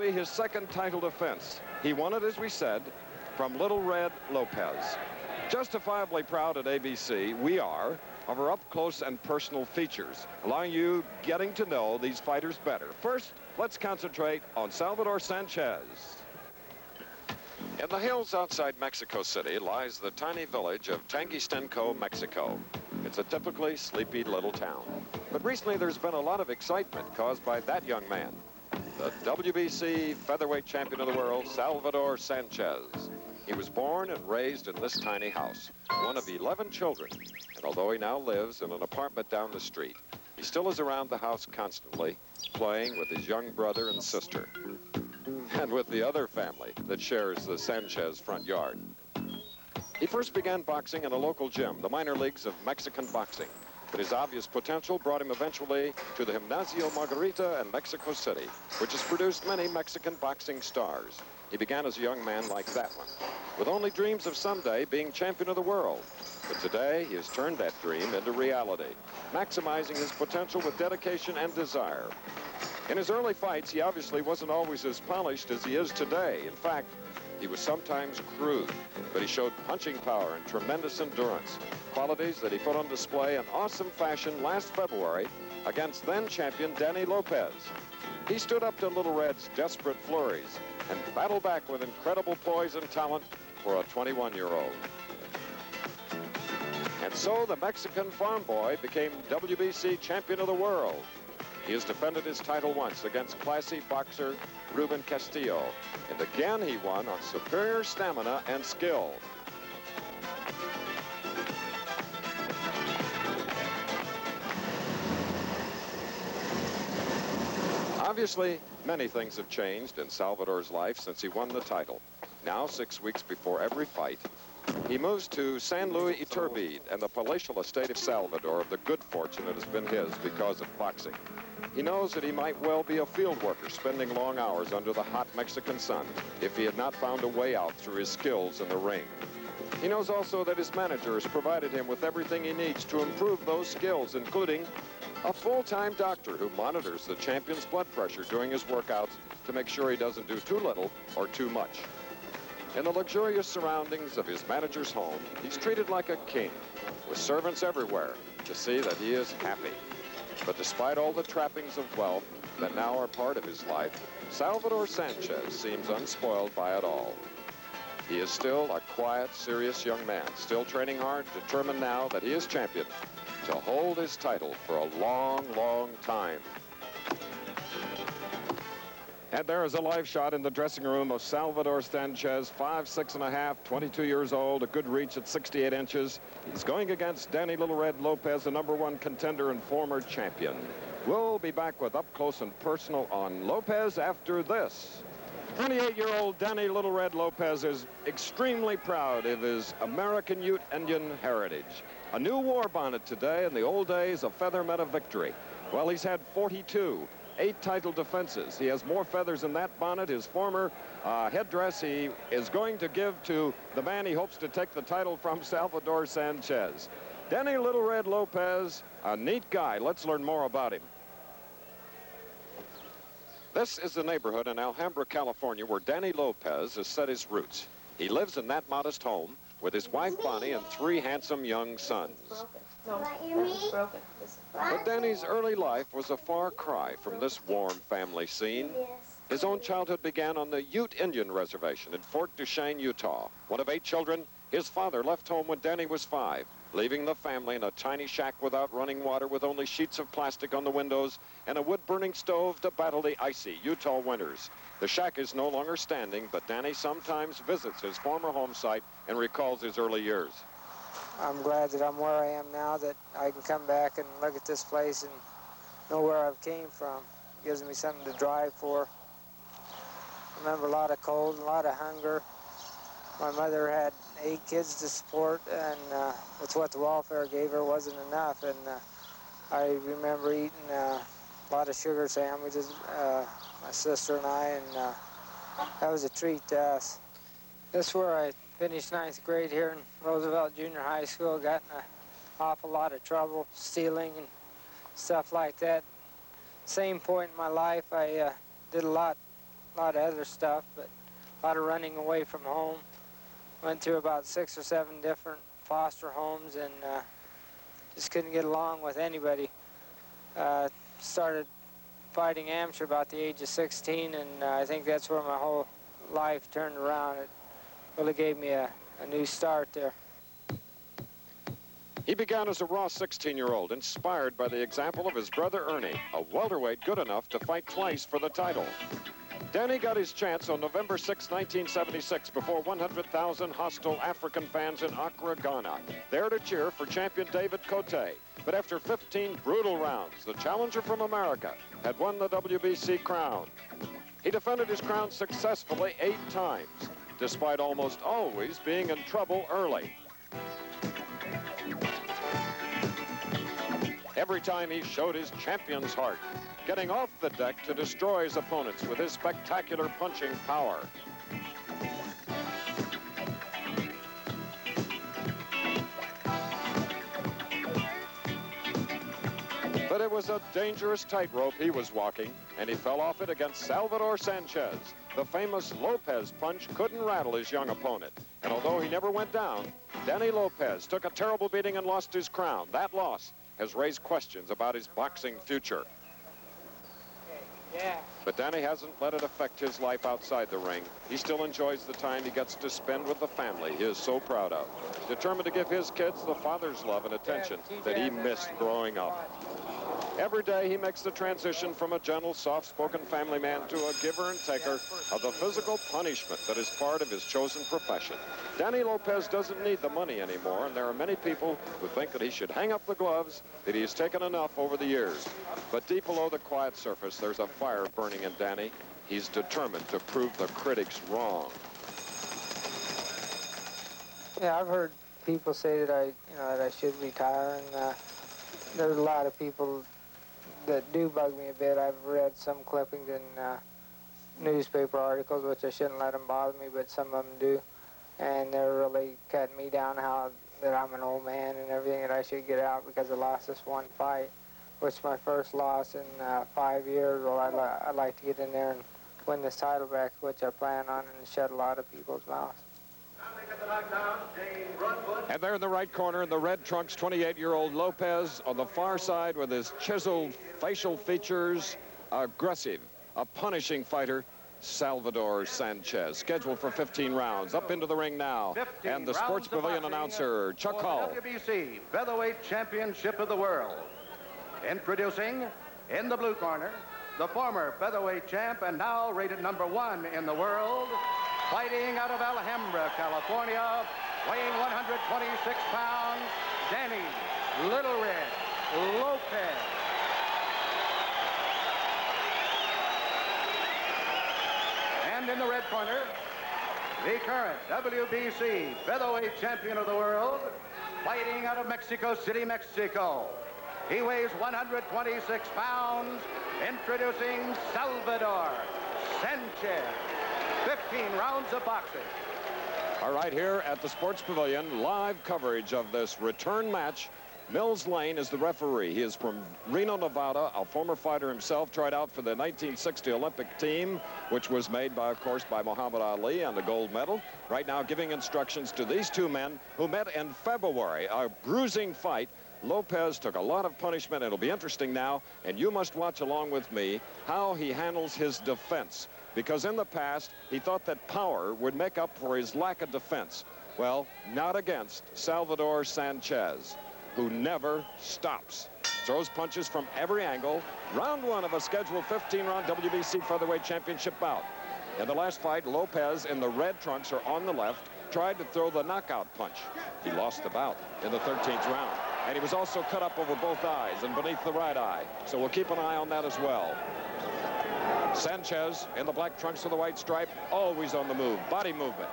be his second title defense. He won it, as we said, from Little Red Lopez. Justifiably proud at ABC, we are of our up-close and personal features, allowing you getting to know these fighters better. First, let's concentrate on Salvador Sanchez. In the hills outside Mexico City lies the tiny village of Tanguistenco, Mexico. It's a typically sleepy little town. But recently there's been a lot of excitement caused by that young man, the WBC featherweight champion of the world, Salvador Sanchez. He was born and raised in this tiny house, one of 11 children. And although he now lives in an apartment down the street, he still is around the house constantly, playing with his young brother and sister, and with the other family that shares the Sanchez front yard. He first began boxing in a local gym, the minor leagues of Mexican boxing. But his obvious potential brought him eventually to the Gimnasio Margarita in Mexico City, which has produced many Mexican boxing stars. He began as a young man like that one, with only dreams of someday being champion of the world. But today, he has turned that dream into reality, maximizing his potential with dedication and desire. In his early fights, he obviously wasn't always as polished as he is today. In fact, he was sometimes crude, but he showed punching power and tremendous endurance, qualities that he put on display in awesome fashion last February against then-champion Danny Lopez. He stood up to Little Red's desperate flurries and battled back with incredible poise and talent for a 21-year-old. And so the Mexican farm boy became WBC champion of the world. He has defended his title once against classy boxer Ruben Castillo, and again he won on superior stamina and skill. Obviously, many things have changed in Salvador's life since he won the title. Now, 6 weeks before every fight, he moves to San Luis Iturbide and the palatial estate of Salvador of the good fortune that has been his because of boxing. He knows that he might well be a field worker spending long hours under the hot Mexican sun if he had not found a way out through his skills in the ring. He knows also that his manager has provided him with everything he needs to improve those skills, including a full-time doctor who monitors the champion's blood pressure during his workouts to make sure he doesn't do too little or too much. In the luxurious surroundings of his manager's home, he's treated like a king, with servants everywhere to see that he is happy. But despite all the trappings of wealth that now are part of his life, Salvador Sanchez seems unspoiled by it all. He is still a quiet, serious young man, still training hard, determined now that he is champion to hold his title for a long, long time. And there is a live shot in the dressing room of Salvador Sanchez, 5'6½", 22 years old, a good reach at 68 inches. He's going against Danny Little Red Lopez, the #1 contender and former champion. We'll be back with Up Close and Personal on Lopez after this. 28-year-old Danny Little Red Lopez is extremely proud of his American Ute Indian heritage. A new war bonnet today in the old days of feather meant a victory. Well, he's had 42. 8 title defenses. He has more feathers in that bonnet. His former headdress he is going to give to the man he hopes to take the title from, Salvador Sanchez. Danny Little Red Lopez, a neat guy. Let's learn more about him. This is the neighborhood in Alhambra, California, where Danny Lopez has set his roots. He lives in that modest home with his wife Bonnie and 3 handsome young sons. No, that was broken. But Danny's early life was a far cry from this warm family scene. His own childhood began on the Ute Indian Reservation in Fort Duchesne, Utah. One of 8 children, his father left home when Danny was 5, leaving the family in a tiny shack without running water, with only sheets of plastic on the windows and a wood-burning stove to battle the icy Utah winters. The shack is no longer standing, but Danny sometimes visits his former home site and recalls his early years. I'm glad that I'm where I am now, that I can come back and look at this place and know where I've came from. It gives me something to drive for. I remember a lot of cold, a lot of hunger. My mother had 8 kids to support, and with what the welfare gave her wasn't enough. And I remember eating a lot of sugar sandwiches, my sister and I, and that was a treat to us. This is where I finished 9th grade here in Roosevelt Junior High School. Got in an awful lot of trouble, stealing and stuff like that. Same point in my life, I did a lot a lot of other stuff, but a lot of running away from home. Went through about 6 or 7 different foster homes and just couldn't get along with anybody. Started fighting amateur about the age of 16, and I think that's where my whole life turned around. It really gave me a new start there. He began as a raw 16-year-old, inspired by the example of his brother Ernie, a welterweight good enough to fight twice for the title. Danny got his chance on November 6, 1976, before 100,000 hostile African fans in Accra, Ghana, there to cheer for champion David Cote. But after 15 brutal rounds, the challenger from America had won the WBC crown. He defended his crown successfully 8 times, despite almost always being in trouble early. Every time he showed his champion's heart, getting off the deck to destroy his opponents with his spectacular punching power. But it was a dangerous tightrope he was walking, and he fell off it against Salvador Sanchez. The famous Lopez punch couldn't rattle his young opponent. And although he never went down, Danny Lopez took a terrible beating and lost his crown. That loss has raised questions about his boxing future. Yeah. But Danny hasn't let it affect his life outside the ring. He still enjoys the time he gets to spend with the family he is so proud of. Determined to give his kids the father's love and attention that he missed growing up. Every day he makes the transition from a gentle, soft-spoken family man to a giver and taker of the physical punishment that is part of his chosen profession. Danny Lopez doesn't need the money anymore, and there are many people who think that he should hang up the gloves, that he has taken enough over the years. But deep below the quiet surface, there's a fire burning in Danny. He's determined to prove the critics wrong. Yeah, I've heard people say that that I should retire, and there's a lot of people that do bug me a bit. I've read some clippings in newspaper articles, which I shouldn't let them bother me, but some of them do. And they're really cutting me down that I'm an old man and everything, that I should get out because I lost this one fight, which is my first loss in 5 years. Well, I'd like to get in there and win this title back, which I plan on, and shut a lot of people's mouths. And there in the right corner, in the red trunks, 28-year-old Lopez. On the far side with his chiseled facial features, aggressive, a punishing fighter, Salvador Sanchez, scheduled for 15 rounds. Up into the ring now. And the Sports Pavilion announcer, Chuck Hull. WBC Featherweight Championship of the World. Introducing, in the blue corner, the former featherweight champ and now rated #1 in the world, fighting out of Alhambra, California, weighing 126 pounds, Danny Little Red Lopez. And in the red corner, the current WBC featherweight champion of the world, fighting out of Mexico City, Mexico. He weighs 126 pounds, introducing Salvador Sanchez. 15 rounds of boxing. All right, here at the Sports Pavilion, live coverage of this return match. Mills Lane is the referee. He is from Reno, Nevada, a former fighter himself, tried out for the 1960 Olympic team, which was made, of course, by Muhammad Ali and the gold medal. Right now giving instructions to these two men who met in February, a bruising fight. Lopez took a lot of punishment. It'll be interesting now, and you must watch along with me how he handles his defense. Because in the past, he thought that power would make up for his lack of defense. Well, not against Salvador Sanchez, who never stops. Throws punches from every angle. Round 1 of a scheduled 15-round WBC Featherweight Championship bout. In the last fight, Lopez in the red trunks, or on the left, tried to throw the knockout punch. He lost the bout in the 13th round. And he was also cut up over both eyes and beneath the right eye. So we'll keep an eye on that as well. Sanchez in the black trunks with the white stripe, always on the move. Body movement.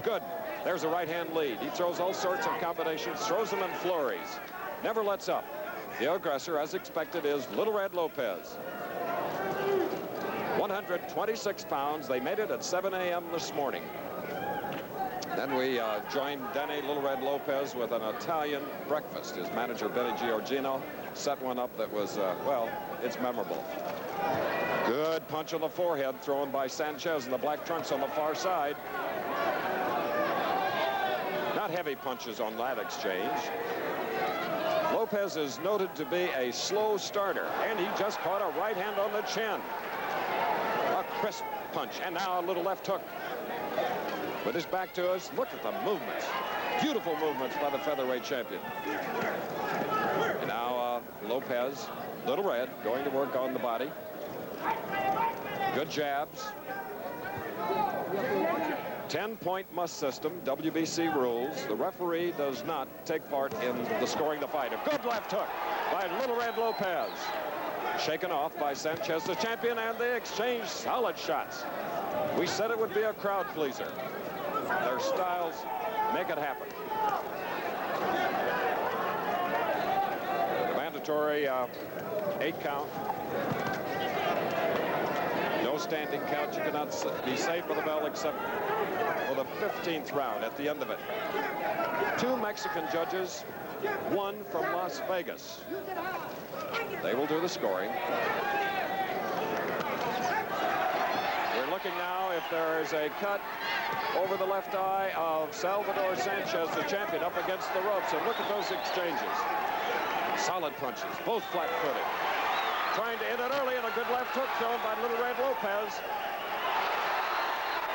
Good. There's a right-hand lead. He throws all sorts of combinations, throws them in flurries. Never lets up. The aggressor, as expected, is Little Red Lopez. 126 pounds. They made it at 7 a.m. this morning. Then we joined Danny Little Red Lopez with an Italian breakfast. His manager, Benny Giorgino, set one up that was, well, it's memorable. Good punch on the forehead thrown by Sanchez in the black trunks on the far side. Not heavy punches on that exchange. Lopez is noted to be a slow starter, and he just caught a right hand on the chin. A crisp punch, and now a little left hook. With his back to us, look at the movements. Beautiful movements by the featherweight champion. And now Lopez, Little Red, going to work on the body. Good jabs. 10-point must system, WBC rules. The referee does not take part in the scoring the fight. A good left hook by Little Red Lopez. Shaken off by Sanchez, the champion, and they exchange solid shots. We said it would be a crowd pleaser. Their styles make it happen. The mandatory 8 count. No standing count. You cannot be saved by the bell except for the 15th round at the end of it. 2 Mexican judges, 1 from Las Vegas. They will do the scoring. We're looking now if there is a cut over the left eye of Salvador Sanchez, the champion, up against the ropes. And look at those exchanges. Solid punches, both flat-footed. Trying to hit it early, and a good left hook thrown by Little Red Lopez.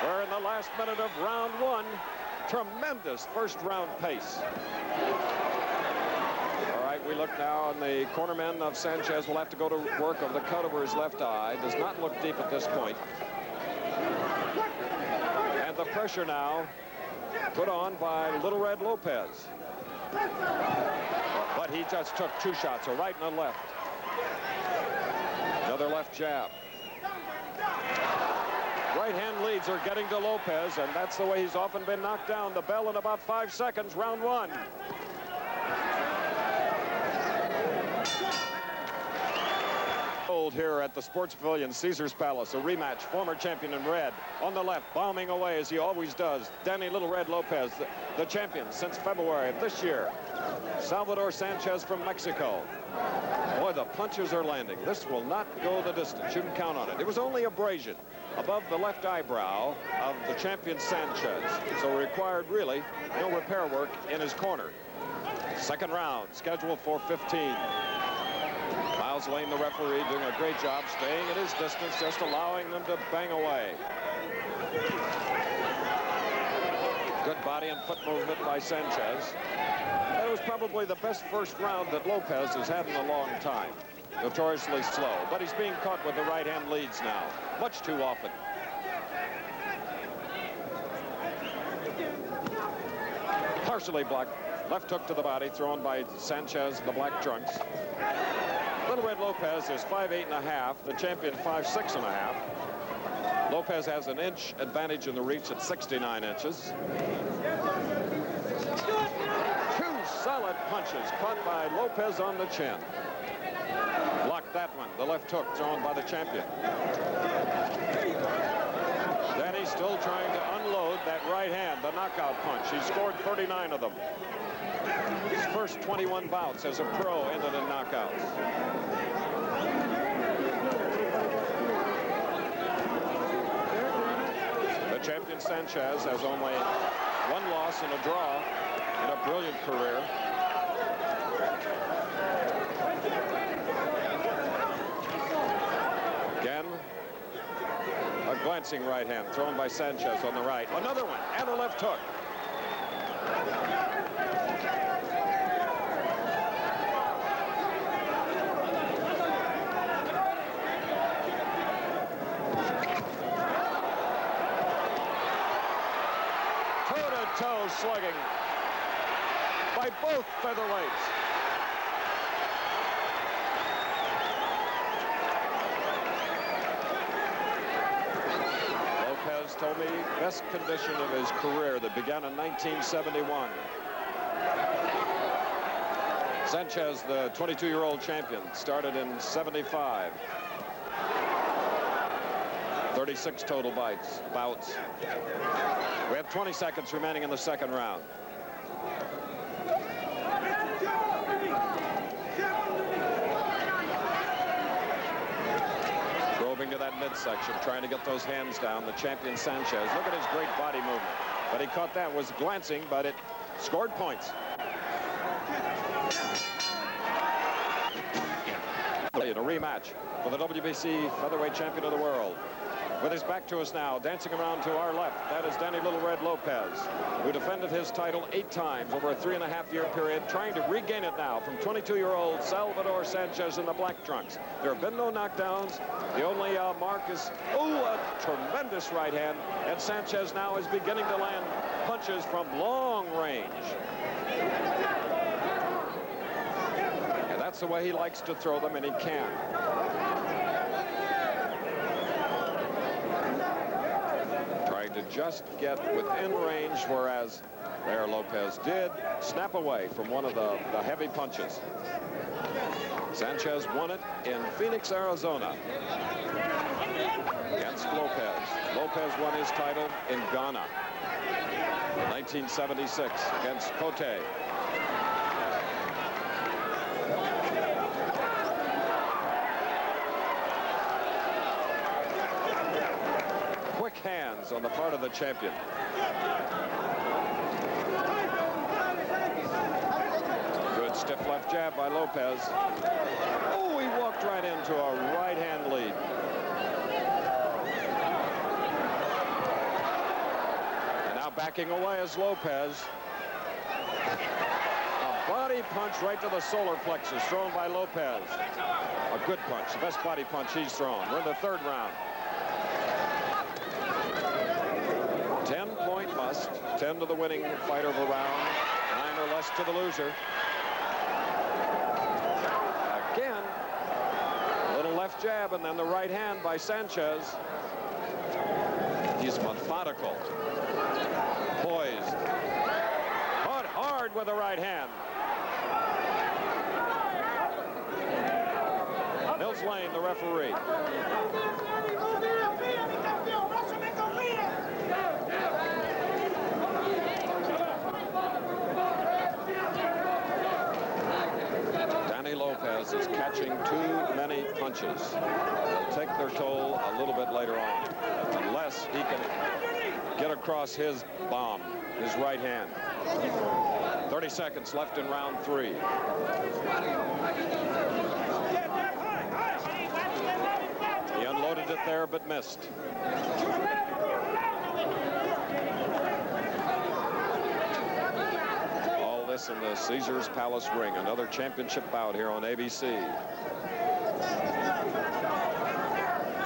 We're in the last minute of round 1. Tremendous first round pace. All right, we look now, and the cornerman of Sanchez will have to go to work of the cut over his left eye. Does not look deep at this point. And the pressure now put on by Little Red Lopez. But he just took 2 shots, a right and a left. Another left jab. Right hand leads are getting to Lopez, and that's the way he's often been knocked down. The bell in about 5 seconds, round 1. Here at the Sports Pavilion, Caesar's Palace, a rematch. Former champion in red on the left, bombing away as he always does. Danny Little Red Lopez, the champion since February of this year. Salvador Sanchez from Mexico. Boy, the punches are landing. This will not go the distance. You can count on it. It was only abrasion above the left eyebrow of the champion Sanchez, so required really no repair work in his corner. Second round scheduled for 15. Miles Lane, the referee, doing a great job staying at his distance, just allowing them to bang away. Good body and foot movement by Sanchez. That was probably the best first round that Lopez has had in a long time. Notoriously slow, but he's being caught with the right hand leads now, much too often. Partially blocked. Left hook to the body, thrown by Sanchez, the black trunks. Little Red Lopez is 5'8.5", the champion 5'6.5". Lopez has an inch advantage in the reach at 69 inches. 2 solid punches caught by Lopez on the chin. Blocked that one, the left hook thrown by the champion. Danny still trying to unload that right hand, the knockout punch. He scored 39 of them. His first 21 bouts as a pro ended in knockouts. The champion Sanchez has only 1 loss and a draw in a brilliant career. Again, a glancing right hand thrown by Sanchez on the right. Another one and a left hook. Toe-to-toe slugging by both featherweights. Lopez told me best condition of his career that began in 1971. Sanchez, the 22-year-old champion, started in 75. 36 total bouts. We have 20 seconds remaining in the second round. Probing to the midsection, trying to get those hands down. The champion Sanchez. Look at his great body movement. But he caught that. Was glancing, but it scored points. A rematch for the WBC featherweight champion of the world. With his back to us now, dancing around to our left, that is Danny Little Red Lopez, who defended his title 8 times over a 3.5-year period, trying to regain it now from 22-year-old Salvador Sanchez in the black trunks. There have been no knockdowns. The only mark is, a tremendous right hand, and Sanchez now is beginning to land punches from long range. And that's the way he likes to throw them, and he can. To just get within range, whereas there Lopez did snap away from one of the heavy punches. Sanchez won it in Phoenix, Arizona against Lopez. Lopez won his title in Ghana in 1976 against Cote. Hands on the part of the champion. Good stiff left jab by Lopez. Oh, he walked right into a right hand lead. And now backing away is Lopez. A body punch right to the solar plexus thrown by Lopez. A good punch, the best body punch he's thrown. We're in the 3rd round. 10-point must. 10 to the winning fighter of a round. 9 or less to the loser. Again, a little left jab and then the right hand by Sanchez. He's methodical. Poised. Caught hard with the right hand. Mills Lane, the referee. Lopez is catching too many punches. They'll take their toll a little bit later on, unless he can get across his bomb, his right hand. 30 seconds left in round 3. He unloaded it there, but missed. In the Caesars Palace ring, another championship bout here on ABC.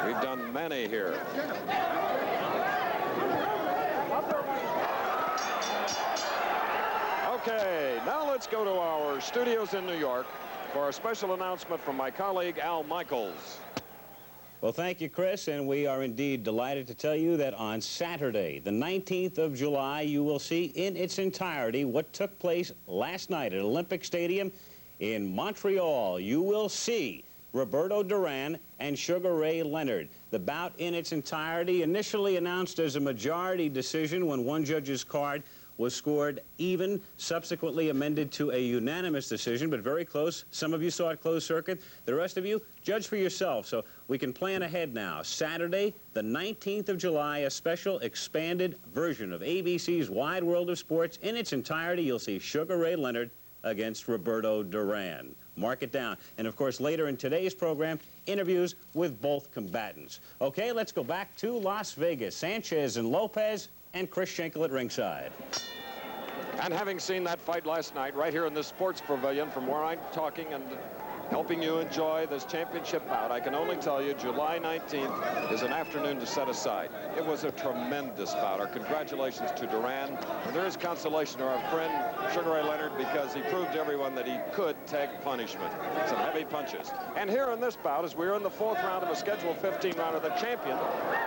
We've done many here. Okay, now let's go to our studios in New York for a special announcement from my colleague Al Michaels. Well, thank you, Chris, and we are indeed delighted to tell you that on Saturday, the 19th of July, you will see in its entirety what took place last night at Olympic Stadium in Montreal. You will see Roberto Duran and Sugar Ray Leonard. The bout in its entirety, initially announced as a majority decision when one judge's card was scored even, subsequently amended to a unanimous decision, but very close. Some of you saw it closed circuit. The rest of you, judge for yourself. So we can plan ahead now. Saturday, the 19th of July, a special expanded version of ABC's Wide World of Sports. In its entirety, you'll see Sugar Ray Leonard against Roberto Duran. Mark it down. And, of course, later in today's program, interviews with both combatants. Okay, let's go back to Las Vegas. Sanchez and Lopez and Chris Schenkel at ringside. And having seen that fight last night right here in this sports pavilion from where I'm talking and helping you enjoy this championship bout, I can only tell you July 19th is an afternoon to set aside. It was a tremendous bout. Our congratulations to Duran. And there is consolation to our friend Sugar Ray Leonard because he proved to everyone that he could take punishment. Some heavy punches. And here in this bout, as we're in the 4th round of a scheduled 15 rounder, the champion,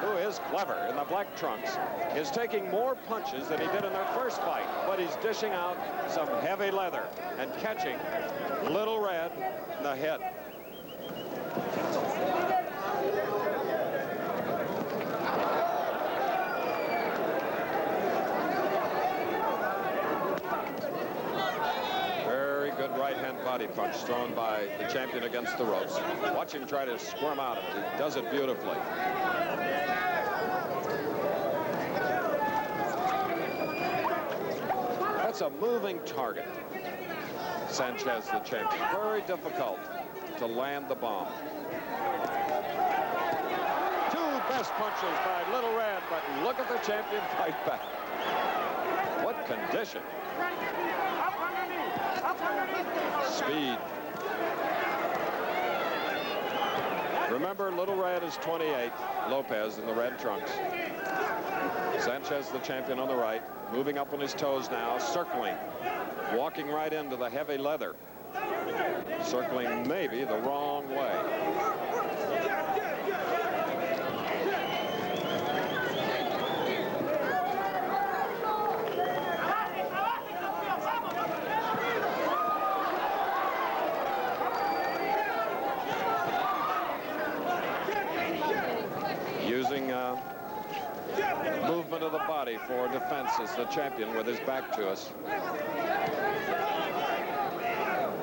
who is clever in the black trunks, is taking more punches than he did in their first fight. But he's dishing out some heavy leather and catching Little Red in the head. Very good right hand by body punch thrown by the champion against the ropes. Watch him try to squirm out of it. He does it beautifully. That's a moving target. Sanchez, the champion. Very difficult to land the bomb. Two best punches by Little Red, but look at the champion fight back. What condition. Speed. Remember, Little Red is 28. Lopez in the red trunks. Sanchez, the champion, on the right, moving up on his toes now, circling, walking right into the heavy leather, circling maybe the wrong way. Using movement of the body for defense as the champion with his back to us.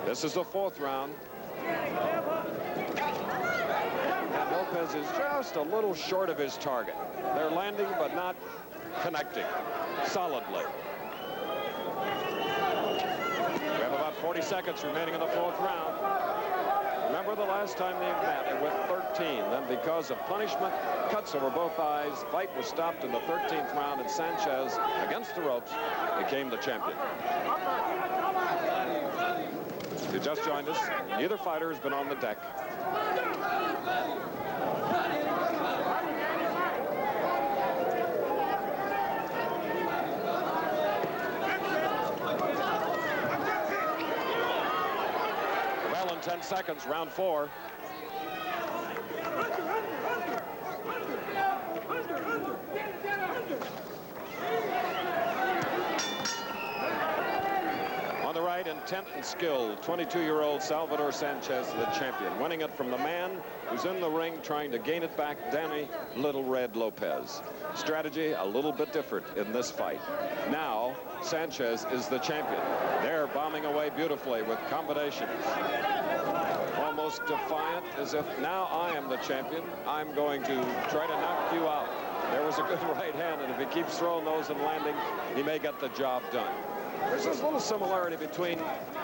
This is the fourth round. And Lopez is just a little short of his target. They're landing but not connecting solidly. We have about 40 seconds remaining in the fourth round. Remember the last time they met, it went 13. Then because of punishment, cuts over both eyes, fight was stopped in the 13th round, and Sanchez, against the ropes, became the champion. If you just joined us, neither fighter has been on the deck. Well, in 10 seconds, round 4. On the right, intent and skill, 22-year-old Salvador Sanchez, the champion, winning it from the man who's in the ring trying to gain it back, Danny Little Red Lopez. Strategy a little bit different in this fight. Now, Sanchez is the champion. They're bombing away beautifully with combinations. Almost defiant, as if now I am the champion. I'm going to try to knock you out. There was a good right hand, and if he keeps throwing those and landing, he may get the job done. There's this little similarity between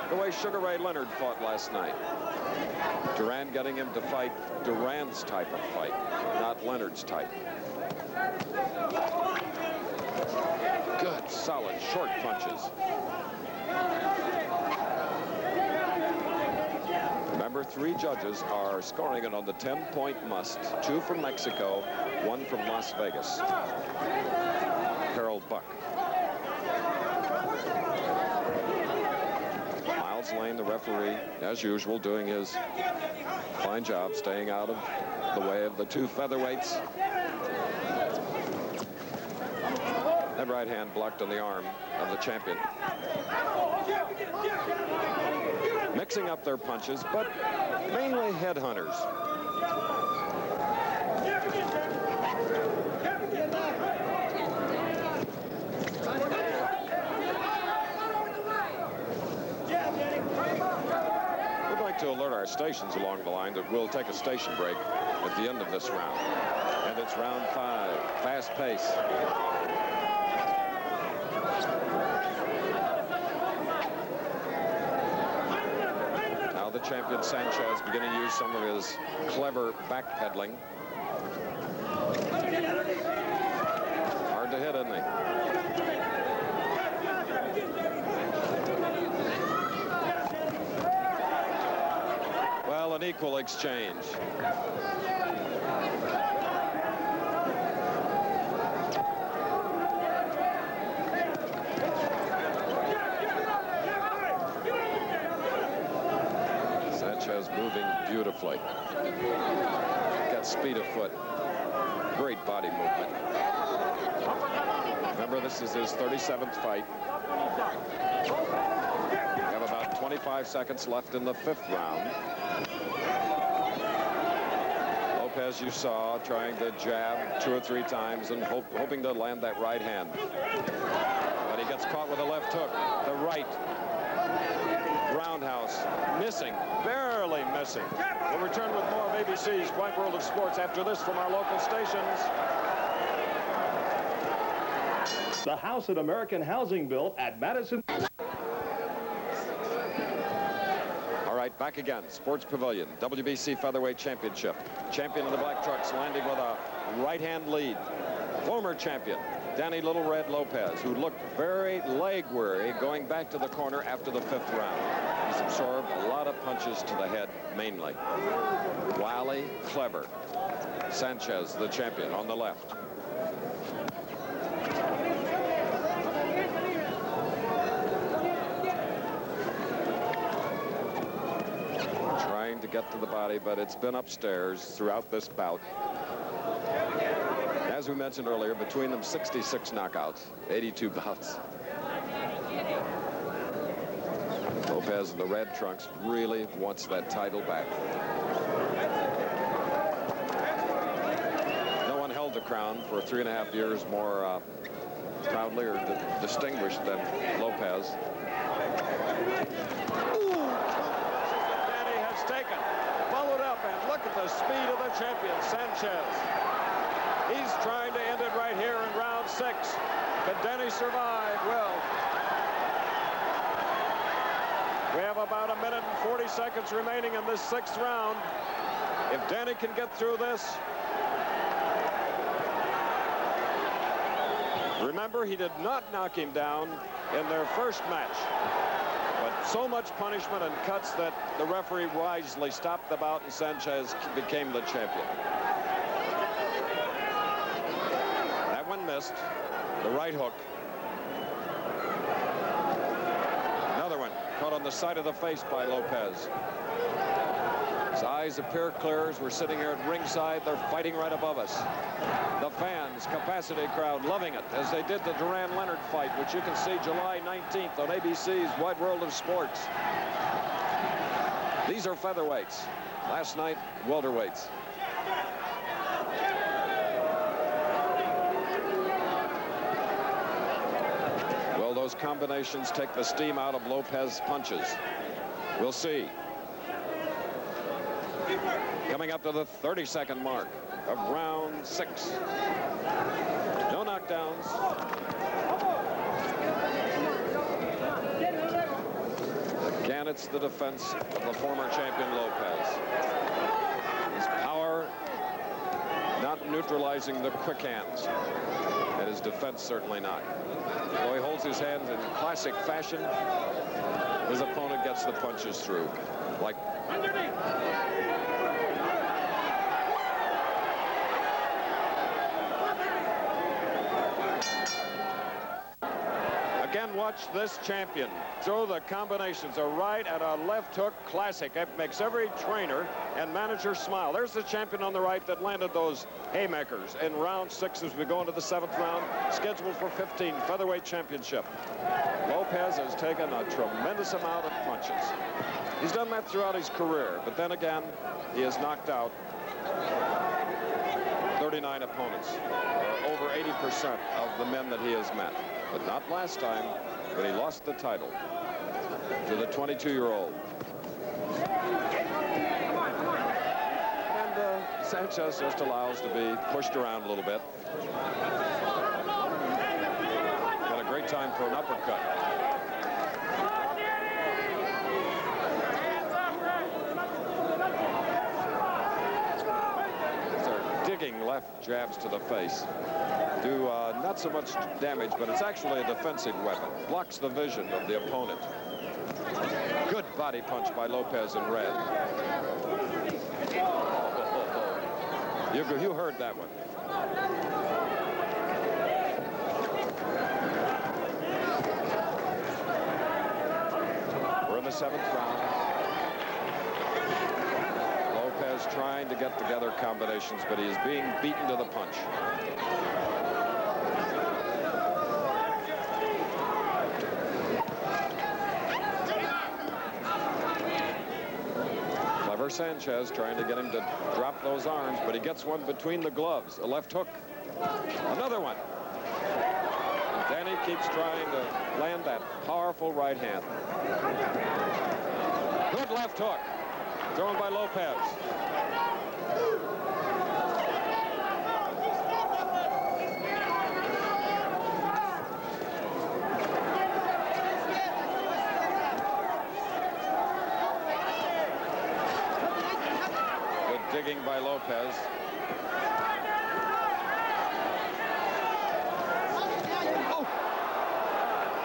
the way Sugar Ray Leonard fought last night. Duran getting him to fight Duran's type of fight, not Leonard's type. Good, solid, short punches. Remember, 3 judges are scoring it on the 10-point must. 2 from Mexico, 1 from Las Vegas. Harold Buck. Miles Lane, the referee, as usual, doing his fine job staying out of the way of the 2 featherweights. That right hand blocked on the arm of the champion. Mixing up their punches, but mainly headhunters. We'd like to alert our stations along the line that we'll take a station break at the end of this round. And it's round 5, fast pace. The champion Sanchez beginning to use some of his clever backpedaling. Hard to hit, isn't he? Well, an equal exchange. Moving beautifully. Got speed of foot. Great body movement. Remember, this is his 37th fight. We have about 25 seconds left in the 5th round. Lopez, you saw, trying to jab 2 or 3 times and hoping to land that right hand. But he gets caught with a left hook. The right roundhouse, missing, barely missing. We'll return with more of ABC's Wide World of Sports after this from our local stations. The House and American Housing Bill at Madison. All right, back again. Sports Pavilion, WBC Featherweight Championship. Champion of the Black Trucks landing with a right-hand lead. Former champion, Danny Little Red Lopez, who looked very leg-weary going back to the corner after the 5th round. He's absorbed a lot of punches to the head, mainly. Wily, clever. Sanchez, the champion, on the left. Trying to get to the body, but it's been upstairs throughout this bout. As we mentioned earlier, between them 66 knockouts, 82 bouts. Lopez in the red trunks really wants that title back. No one held the crown for 3.5 years more proudly or distinguished than Lopez. Danny has taken, followed up, and look at the speed of the champion, Sanchez. He's trying to end it right here in round 6. Can Danny survive? Well, we have about 1 minute and 40 seconds remaining in this 6th round. If Danny can get through this. Remember, he did not knock him down in their first match. But so much punishment and cuts that the referee wisely stopped the bout and Sanchez became the champion. Missed the right hook. Another one caught on the side of the face by Lopez. His eyes appear clear as we're sitting here at ringside. They're fighting right above us. The fans, capacity crowd, loving it as they did the Duran-Leonard fight, which you can see July 19th on ABC's Wide World of Sports. These are featherweights. Last night, welterweights. Those combinations take the steam out of Lopez's punches. We'll see. Coming up to the 30-second mark of round 6. No knockdowns. Again, it's the defense of the former champion Lopez. His power not neutralizing the quick hands. And his defense certainly not. Though he holds his hands in classic fashion, his opponent gets the punches through. Like underneath. Again, watch this champion throw the combinations, a right and a left hook classic. It makes every trainer and manager smile. There's the champion on the right that landed those haymakers in round 6 as we go into the 7th round, scheduled for 15, featherweight championship. Lopez has taken a tremendous amount of punches. He's done that throughout his career, but then again, he has knocked out 39 opponents, over 80% of the men that he has met. But not last time, when he lost the title to the 22-year-old. And Sanchez just allows to be pushed around a little bit. Got a great time for an uppercut. These are digging left jabs to the face. Do not so much damage, but it's actually a defensive weapon. Blocks the vision of the opponent. Good body punch by Lopez in red. You heard that one. We're in the 7th round. Lopez trying to get together combinations, but he is being beaten to the punch. Sanchez trying to get him to drop those arms, but he gets one between the gloves, a left hook. Another one. Danny keeps trying to land that powerful right hand. Good left hook. Thrown by Lopez. Good digging by Lopez.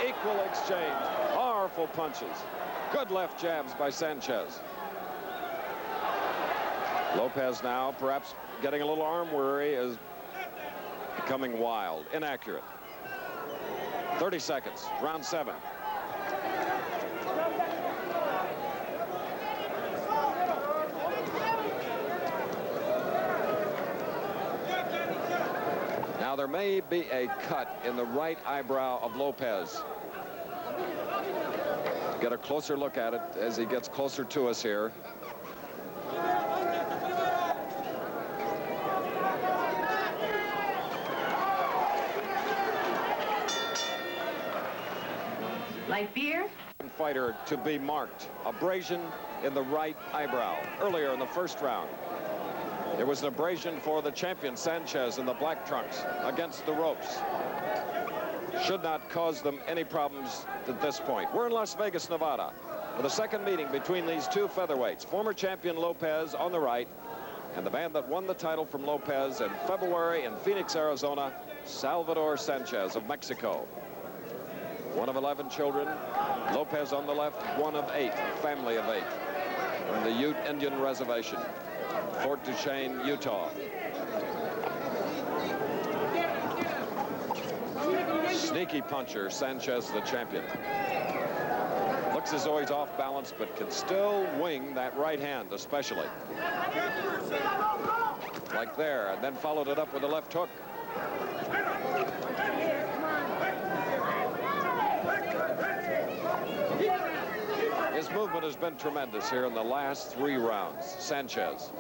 Equal exchange. Powerful punches. Good left jabs by Sanchez. Lopez now perhaps getting a little arm weary, is becoming wild, inaccurate. 30 seconds, round 7. Now there may be a cut in the right eyebrow of Lopez. Get a closer look at it as he gets closer to us here. Like beer? Fighter to be marked. Abrasion in the right eyebrow earlier in the first round. There was an abrasion for the champion Sanchez in the black trunks against the ropes. Should not cause them any problems at this point. We're in Las Vegas, Nevada, for the second meeting between these two featherweights. Former champion Lopez on the right, and the man that won the title from Lopez in February in Phoenix, Arizona, Salvador Sanchez of Mexico. One of 11 children. Lopez on the left, one of 8, a family of 8, from the Ute Indian Reservation, Fort Duchesne, Utah. Sneaky puncher, Sanchez, the champion. Looks as though he's off balance, but can still wing that right hand, especially. Like there, and then followed it up with a left hook. His movement has been tremendous here in the last 3 rounds. Sanchez.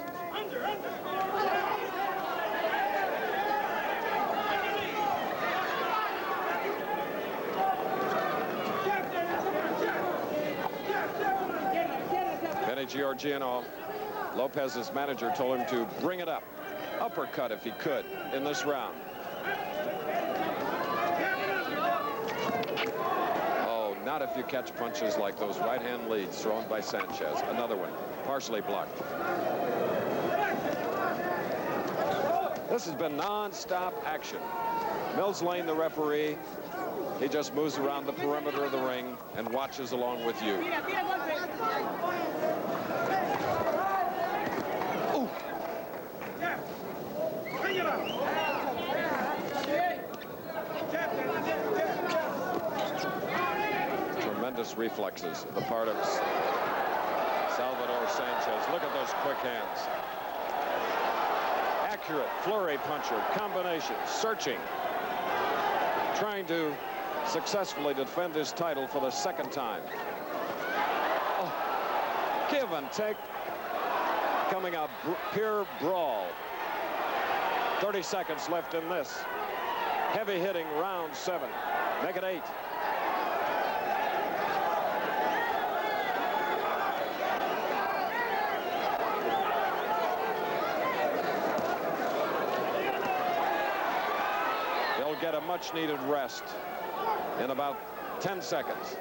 Benny Giorgiano, Lopez's manager, told him to bring it up. Uppercut if he could in this round. Not if you catch punches like those right-hand leads thrown by Sanchez. Another one, partially blocked. This has been non-stop action. Mills Lane, the referee, he just moves around the perimeter of the ring and watches along with you. Ooh. Tremendous reflexes, the part of Salvador Sanchez. Look at those quick hands. Accurate flurry puncher, combination, searching. Trying to successfully defend his title for the second time. Oh, give and take. Coming a pure brawl. 30 seconds left in this. Heavy hitting round 7. Make it 8. Get a much-needed rest in about 10 seconds.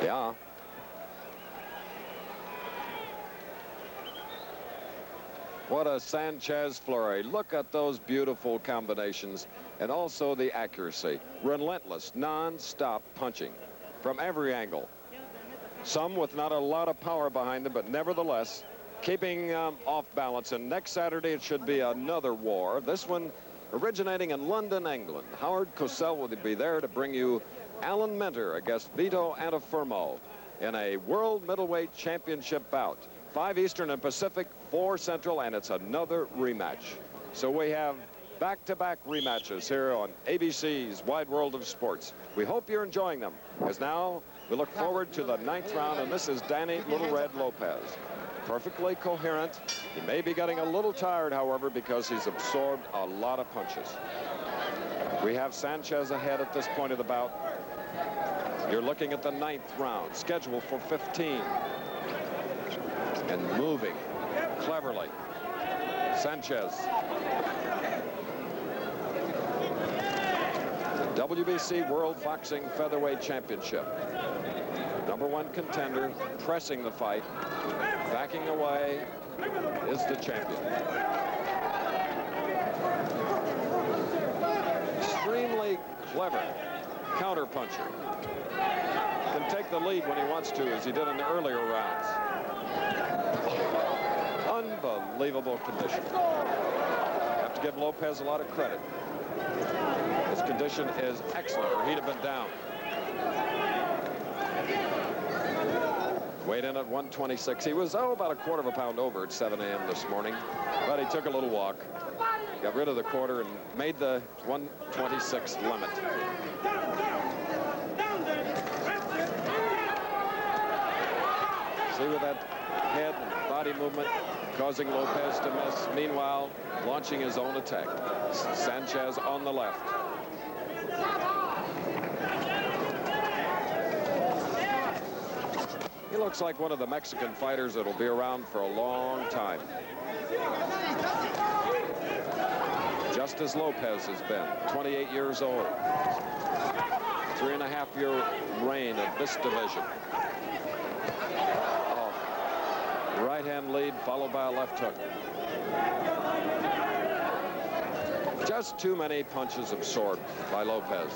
Yeah. What a Sanchez flurry. Look at those beautiful combinations and also the accuracy. Relentless, non-stop punching from every angle. Some with not a lot of power behind them, but nevertheless keeping off balance. And next Saturday it should be another war. This one originating in London, England. Howard Cosell will be there to bring you Alan Minter against Vito Antuofermo in a World Middleweight Championship bout. 5 Eastern and Pacific, 4 Central, and it's another rematch. So we have back-to-back rematches here on ABC's Wide World of Sports. We hope you're enjoying them, as now we look forward to the 9th round, and this is Danny Little Red Lopez. Perfectly coherent. He may be getting a little tired, however, because he's absorbed a lot of punches. We have Sanchez ahead at this point of the bout. You're looking at the 9th round, scheduled for 15. And moving cleverly. Sanchez. WBC World Boxing Featherweight Championship. #1 contender, pressing the fight. Backing away is the champion. Extremely clever counter-puncher. Can take the lead when he wants to, as he did in the earlier rounds. Unbelievable condition. Have to give Lopez a lot of credit. His condition is excellent, or he'd have been down. Weighed in at 126. He was, about a quarter of a pound over at 7 a.m. this morning, but he took a little walk, got rid of the quarter, and made the 126 limit. See with that head and body movement causing Lopez to miss. Meanwhile, launching his own attack. Sanchez on the left. He looks like one of the Mexican fighters that'll be around for a long time. Just as Lopez has been, 28 years old. 3.5-year reign of this division. Right-hand lead followed by a left hook. Just too many punches absorbed by Lopez.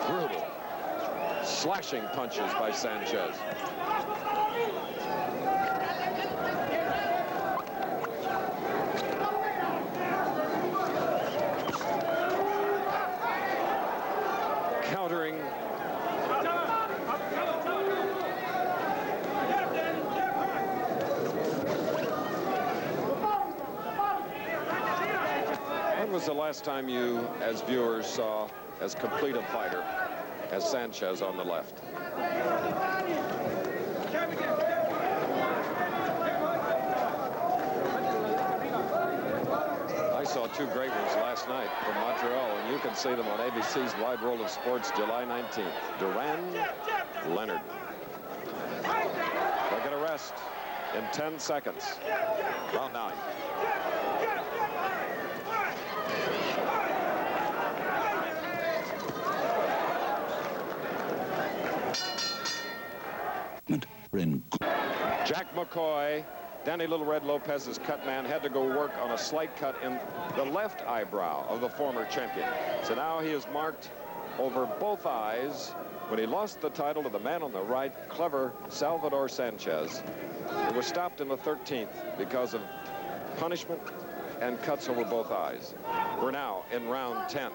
Brutal, slashing punches by Sanchez. Countering. When was the last time you, as viewers, saw as complete a fighter as Sanchez on the left? I saw 2 great ones last night from Montreal, and you can see them on ABC's Wide World of Sports, July 19th. Duran, Leonard. They'll get a rest in 10 seconds. Round 9. Jack McCoy, Danny Little Red Lopez's cut man, had to go work on a slight cut in the left eyebrow of the former champion. So now he is marked over both eyes when he lost the title to the man on the right, clever Salvador Sanchez. It was stopped in the 13th because of punishment and cuts over both eyes. We're now in round 10.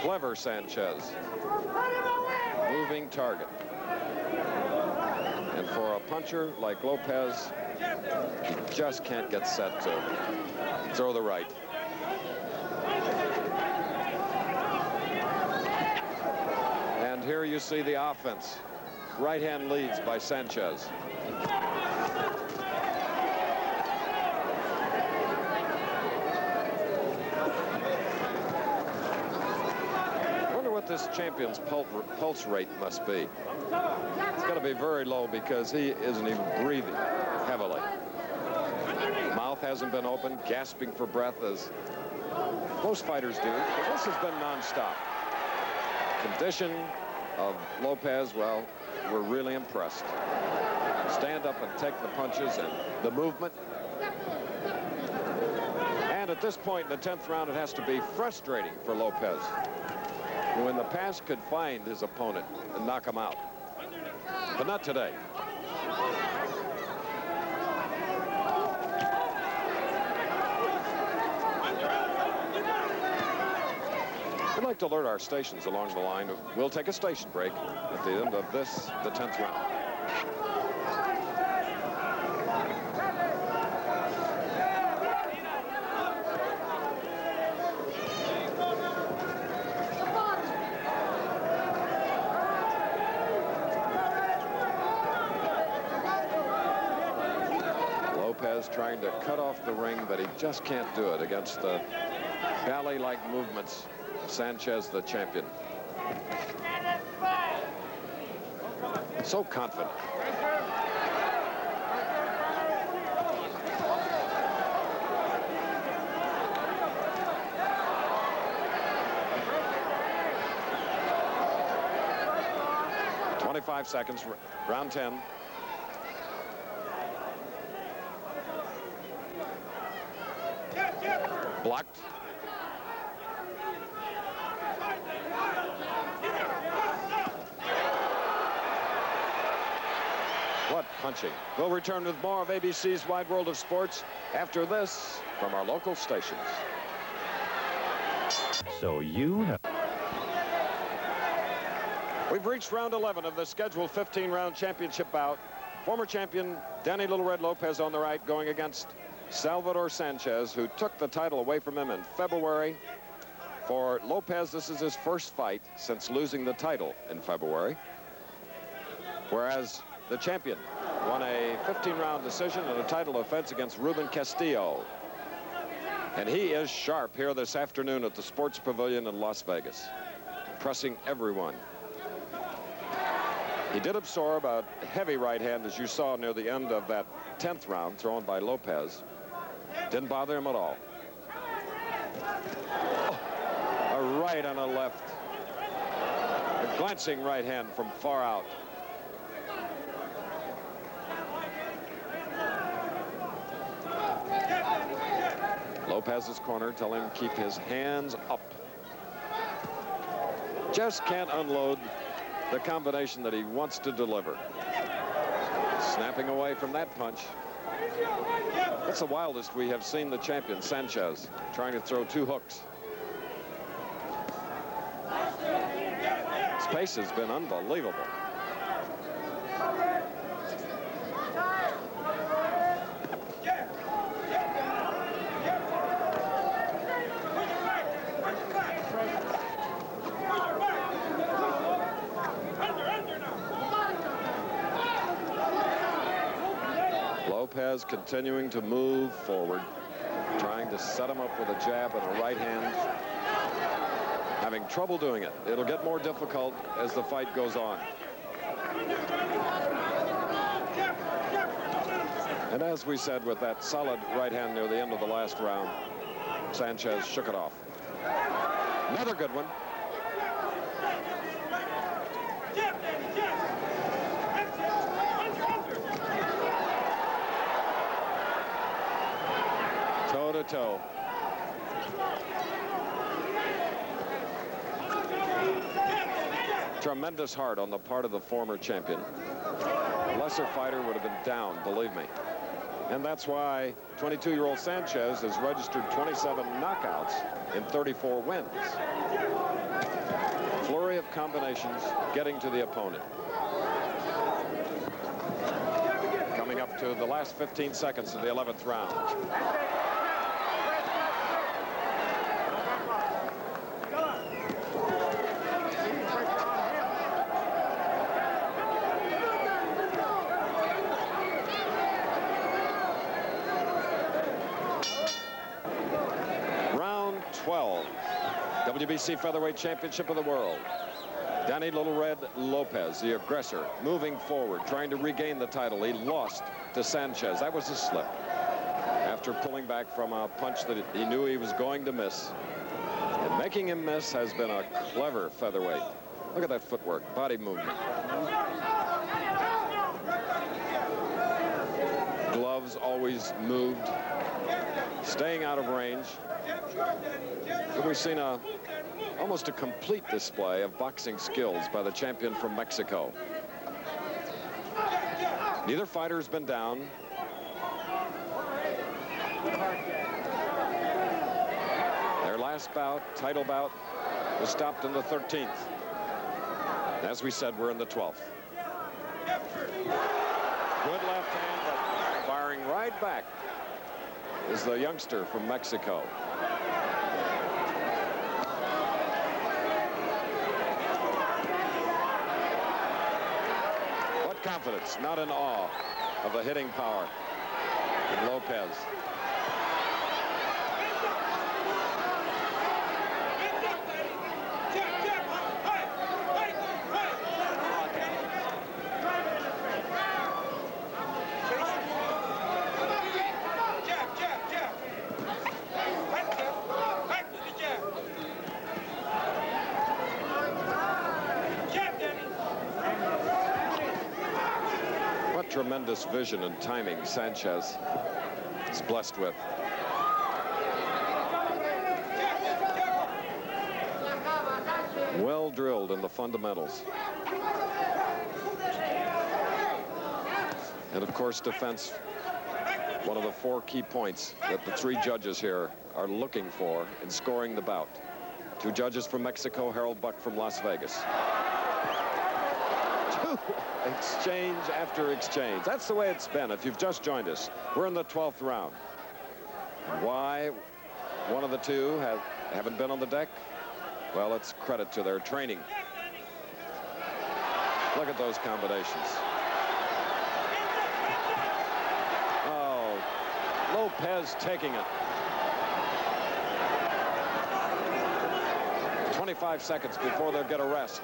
Clever Sanchez. Moving target. And for a puncher like Lopez, he just can't get set to throw the right. And here you see the offense. Right hand leads by Sanchez. This champion's pulse rate must be. It's got to be very low because he isn't even breathing heavily. Mouth hasn't been open, gasping for breath as most fighters do, but this has been nonstop. Condition of Lopez, well, we're really impressed. Stand up and take the punches and the movement. And at this point in the 10th round, it has to be frustrating for Lopez, who in the past could find his opponent and knock him out. But not today. We'd like to alert our stations along the line. We'll take a station break at the end of the 10th round. Lopez trying to cut off the ring, but he just can't do it against the ballet-like movements of Sanchez, the champion. So confident. .25 seconds, round 10. Blocked. What punching. We'll return with more of ABC's Wide World of Sports after this from our local stations. So you have... We've reached round 11 of the scheduled 15-round championship bout. Former champion Danny Little Red Lopez on the right going against Salvador Sanchez, who took the title away from him in February. For Lopez, this is his first fight since losing the title in February. Whereas the champion won a 15-round decision in a title defense against Ruben Castillo. And he is sharp here this afternoon at the Sports Pavilion in Las Vegas, pressing everyone. He did absorb a heavy right hand, as you saw near the end of that 10th round, thrown by Lopez. Didn't bother him at all. Oh, a right and a left. A glancing right hand from far out. Lopez's corner telling him to keep his hands up. Just can't unload the combination that he wants to deliver. Snapping away from that punch. That's the wildest we have seen the champion, Sanchez, trying to throw two hooks. His pace has been unbelievable. Lopez continuing to move forward, trying to set him up with a jab and a right hand. Having trouble doing it. It'll get more difficult as the fight goes on. And as we said, with that solid right hand near the end of the last round, Sanchez shook it off. Another good one. Toe-to-toe. Tremendous heart on the part of the former champion. A lesser fighter would have been down, believe me. And that's why 22-year-old Sanchez has registered 27 knockouts in 34 wins. Flurry of combinations getting to the opponent. Coming up to the last 15 seconds of the 11th round. Round 12, WBC Featherweight Championship of the World. Danny Little Red Lopez, the aggressor, moving forward, trying to regain the title. He lost to Sanchez. That was a slip after pulling back from a punch that he knew he was going to miss. And making him miss has been a clever featherweight. Look at that footwork, body movement. Gloves always moved, staying out of range. And we've seen almost a complete display of boxing skills by the champion from Mexico. Neither fighter has been down. Their last bout, title bout, was stopped in the 13th. As we said, we're in the 12th. Good left hand, but firing right back is the youngster from Mexico. What confidence, not in awe of the hitting power in Lopez. What tremendous vision and timing Sanchez is blessed with. Well drilled in the fundamentals. And of course, defense, one of the 4 key points that the 3 judges here are looking for in scoring the bout. 2 judges from Mexico, Harold Buck from Las Vegas. Exchange after exchange. That's the way it's been. If you've just joined us, we're in the 12th round. Why one of the 2 haven't been on the deck? Well, it's credit to their training. Look at those combinations. Oh, Lopez taking it. 25 seconds before they'll get a rest.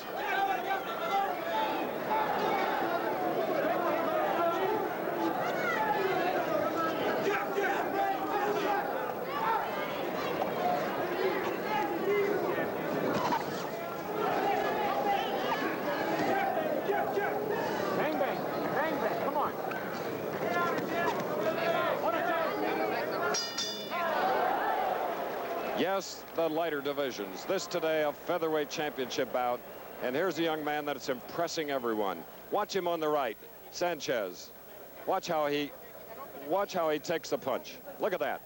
Yes, the lighter divisions. This today a featherweight championship bout. And here's a young man that's impressing everyone. Watch him on the right, Sanchez. Watch how he takes the punch. Look at that.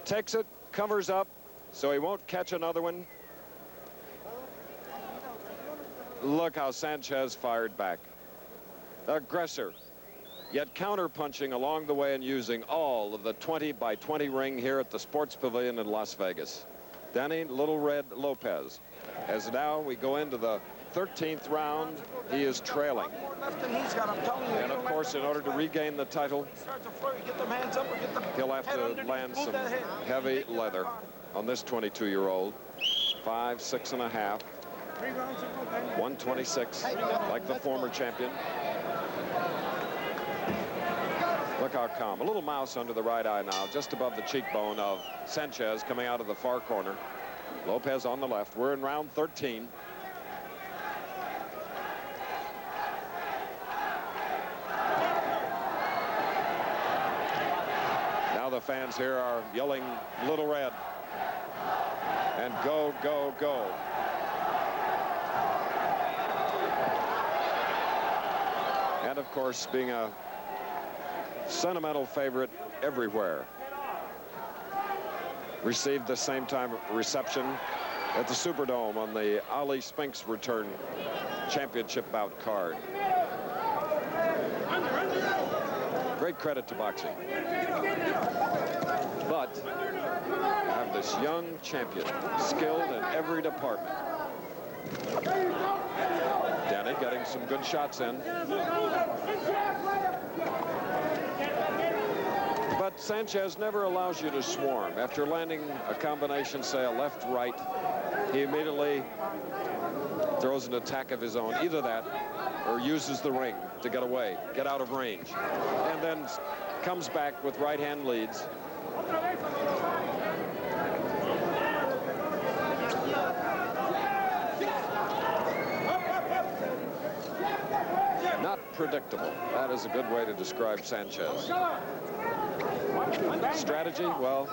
Takes it, covers up, so he won't catch another one. Look how Sanchez fired back. Aggressor, yet counter-punching along the way and using all of the 20-by-20 ring here at the Sports Pavilion in Las Vegas. Danny Little Red Lopez. As now we go into the 13th round, he is trailing. And of course, in order to regain the title, he'll have to land some heavy leather on this 22-year-old. 5', 6.5", 126, like the former champion. Look how calm. A little mouse under the right eye now, just above the cheekbone of Sanchez coming out of the far corner. Lopez on the left. We're in round 13. Now the fans here are yelling Little Red. And go, go, go. And of course, being a sentimental favorite everywhere. Received the same time reception at the Superdome on the Ali Spinks return championship bout card. Great credit to boxing. But have this young champion, skilled in every department. Danny getting some good shots in. But Sanchez never allows you to swarm. After landing a combination, say a left-right, he immediately throws an attack of his own. Either that or uses the ring to get away, get out of range, and then comes back with right-hand leads. Not predictable. That is a good way to describe Sanchez. Strategy, well,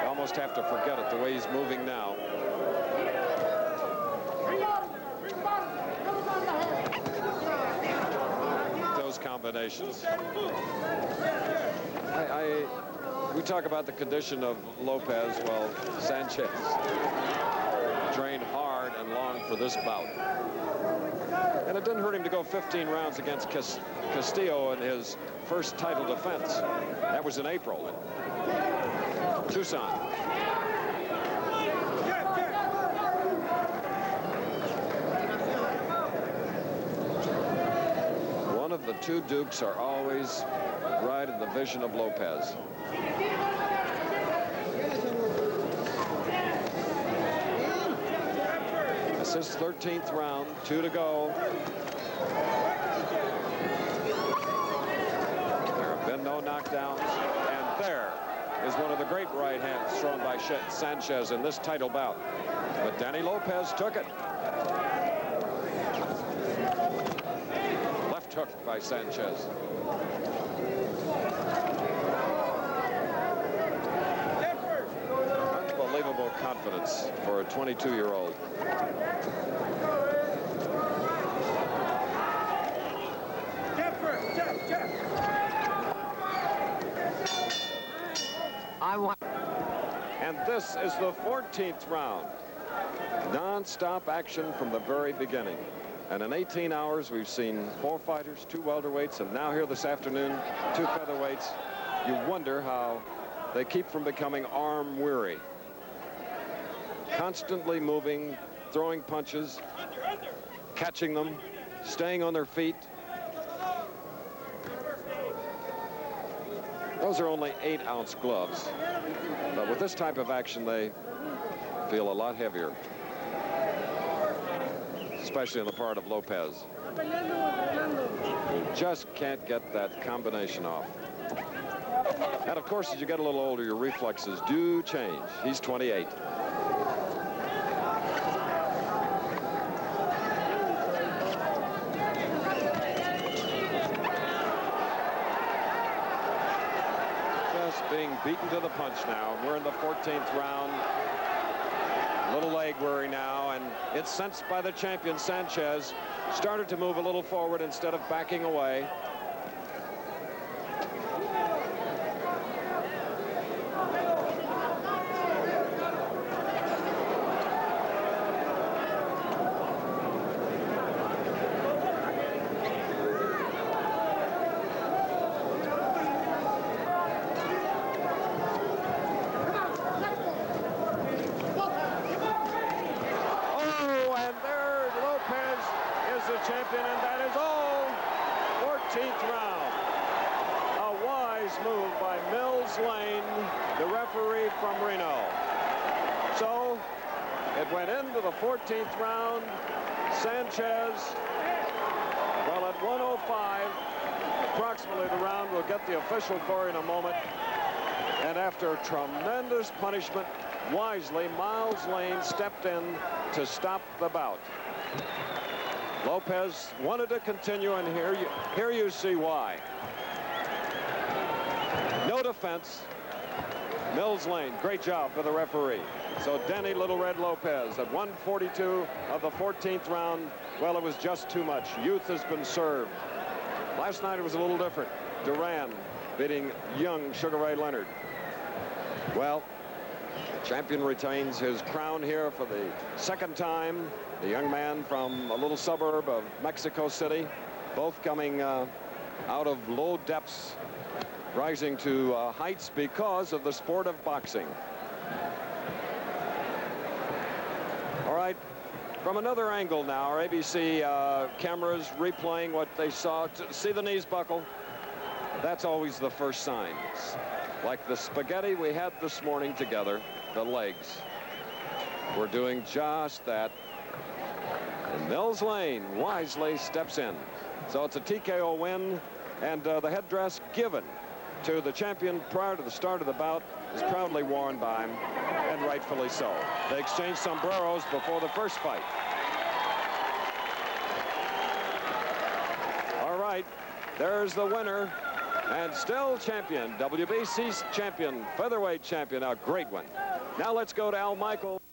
you almost have to forget it the way he's moving now. Those combinations. We talk about the condition of Lopez. Well, Sanchez trained hard and long for this bout. And it didn't hurt him to go 15 rounds against Castillo in his first title defense. That was in April in Tucson. One of the two Dukes are always right in the vision of Lopez. This is 13th round, 2 to go. There have been no knockdowns, and there is one of the great right hands thrown by Sanchez in this title bout. But Danny Lopez took it. Left hook by Sanchez. Unbelievable confidence for a 22-year-old. And this is the 14th round. Non-stop action from the very beginning. And in 18 hours, we've seen 4 fighters, 2 welterweights, and now here this afternoon, 2 featherweights. You wonder how they keep from becoming arm weary. Constantly moving, throwing punches, catching them, staying on their feet. Those are only 8-ounce gloves. But with this type of action, they feel a lot heavier. Especially on the part of Lopez. Who just can't get that combination off. And of course, as you get a little older, your reflexes do change. He's 28. Just being beaten to the punch now. We're in the 14th round. Little leg worry now, and it's sensed by the champion. Sanchez started to move a little forward instead of backing away. Champion, and that is all. 14th round. A wise move by Mills Lane, the referee from Reno. So it went into the 14th round. Sanchez, well, at 105, approximately the round. We'll get the official for in a moment. And after tremendous punishment, wisely, Miles Lane stepped in to stop the bout. Lopez wanted to continue, and here you see why. No defense. Mills Lane, great job for the referee. So Denny Little Red Lopez at 142 of the 14th round. Well, it was just too much. Youth has been served. Last night it was a little different. Duran beating young Sugar Ray Leonard. Well, the champion retains his crown here for the second time. The young man from a little suburb of Mexico City, both coming out of low depths, rising to heights because of the sport of boxing. All right, from another angle now, our ABC cameras replaying what they saw. See the knees buckle? That's always the first sign. Like the spaghetti we had this morning together, the legs. We're doing just that. And Mills Lane wisely steps in. So it's a TKO win, and the headdress given to the champion prior to the start of the bout is proudly worn by him, and rightfully so. They exchanged sombreros before the first fight. All right, there's the winner, and still champion, WBC's champion, featherweight champion, a great one. Now let's go to Al Michael.